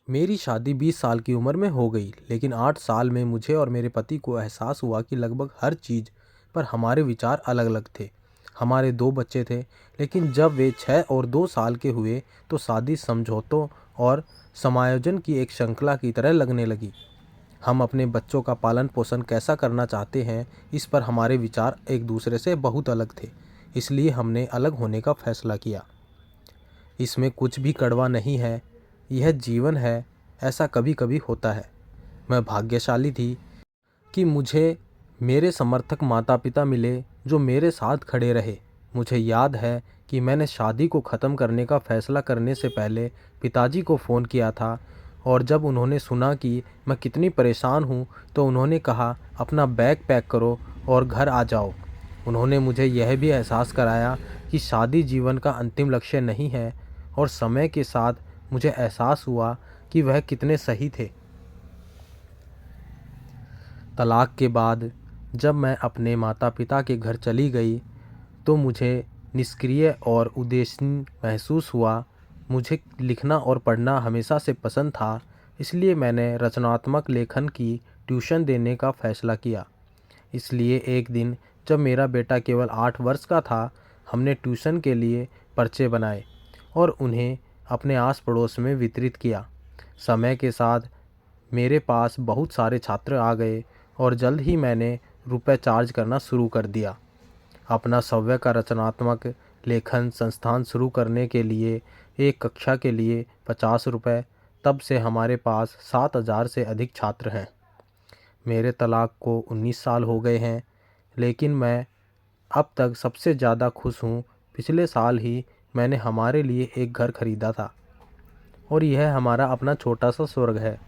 मेरी शादी 20 साल की उम्र में हो गई, लेकिन 8 साल में मुझे और मेरे पति को एहसास हुआ कि लगभग हर चीज़ पर हमारे विचार अलग-अलग थे। हमारे 2 बच्चे थे, लेकिन जब वे 6 और 2 साल के हुए तो शादी समझौतों और समायोजन की एक श्रृंखला की तरह लगने लगी। हम अपने बच्चों का पालन-पोषण कैसा करना चाहते हैं, इस पर हमारे विचार एक दूसरे से बहुत अलग थे। इसलिए हमने अलग होने का फैसला किया। इसमें कुछ भी कड़वा नहीं है, यह जीवन है, ऐसा कभी-कभी होता है। मैं भाग्यशाली थी कि मुझे मेरे समर्थक माता-पिता मिले जो मेरे साथ खड़े रहे। मुझे याद है कि मैंने शादी को ख़त्म करने का फ़ैसला करने से पहले पिताजी को फ़ोन किया था और जब उन्होंने सुना कि मैं कितनी परेशान हूँ, तो उन्होंने कहा, अपना बैग पैक करो और घर आ जाओ। उन्होंने मुझे यह भी एहसास कराया कि शादी जीवन का अंतिम लक्ष्य नहीं है और समय के साथ मुझे एहसास हुआ कि वह कितने सही थे। तलाक के बाद जब मैं अपने माता-पिता के घर चली गई, तो मुझे निष्क्रिय और उदासीन महसूस हुआ। मुझे लिखना और पढ़ना हमेशा से पसंद था, इसलिए मैंने रचनात्मक लेखन की ट्यूशन देने का फ़ैसला किया। इसलिए एक दिन जब मेरा बेटा केवल 8 वर्ष का था, हमने ट्यूशन के लिए पर्चे बनाए और उन्हें अपने आस-पड़ोस में वितरित किया। समय के साथ मेरे पास बहुत सारे छात्र आ गए और जल्द ही मैंने रुपए चार्ज करना शुरू कर दिया। अपना स्वयं का रचनात्मक लेखन संस्थान शुरू करने के लिए एक कक्षा के लिए 50 रुपये, तब से हमारे पास 7,000 से अधिक छात्र हैं। मेरे तलाक को 19 साल हो गए हैं, लेकिन मैं अब तक सबसे ज़्यादा खुश हूँ। पिछले साल ही मैंने हमारे लिए एक घर खरीदा था और यह हमारा अपना छोटा सा स्वर्ग है।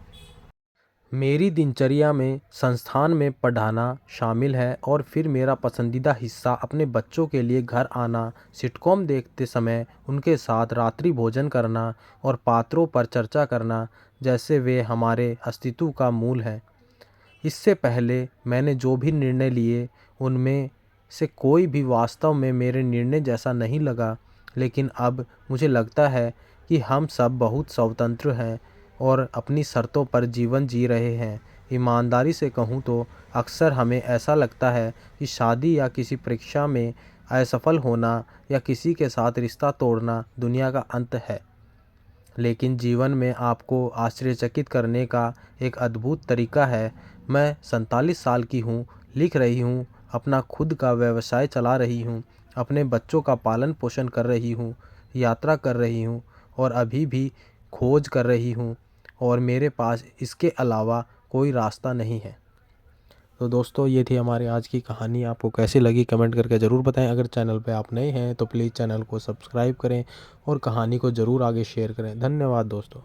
मेरी दिनचर्या में संस्थान में पढ़ाना शामिल है और फिर मेरा पसंदीदा हिस्सा अपने बच्चों के लिए घर आना, सिटकॉम देखते समय उनके साथ रात्रि भोजन करना और पात्रों पर चर्चा करना, जैसे वे हमारे अस्तित्व का मूल हैं। इससे पहले मैंने जो भी निर्णय लिए, उनमें से कोई भी वास्तव में मेरे निर्णय जैसा नहीं लगा, लेकिन अब मुझे लगता है कि हम सब बहुत स्वतंत्र हैं और अपनी शर्तों पर जीवन जी रहे हैं। ईमानदारी से कहूँ तो अक्सर हमें ऐसा लगता है कि शादी या किसी परीक्षा में असफल होना या किसी के साथ रिश्ता तोड़ना दुनिया का अंत है। लेकिन जीवन में आपको आश्चर्यचकित करने का एक अद्भुत तरीका है। मैं 47 साल की हूँ, लिख रही हूँ, अपना खुद का व्यवसाय चला रही हूँ, अपने बच्चों का पालन पोषण कर रही हूँ, यात्रा कर रही हूँ और अभी भी खोज कर रही हूँ और मेरे पास इसके अलावा कोई रास्ता नहीं है। तो दोस्तों, ये थी हमारी आज की कहानी। आपको कैसी लगी कमेंट करके ज़रूर बताएं। अगर चैनल पे आप नए हैं तो प्लीज़ चैनल को सब्सक्राइब करें और कहानी को ज़रूर आगे शेयर करें। धन्यवाद दोस्तों।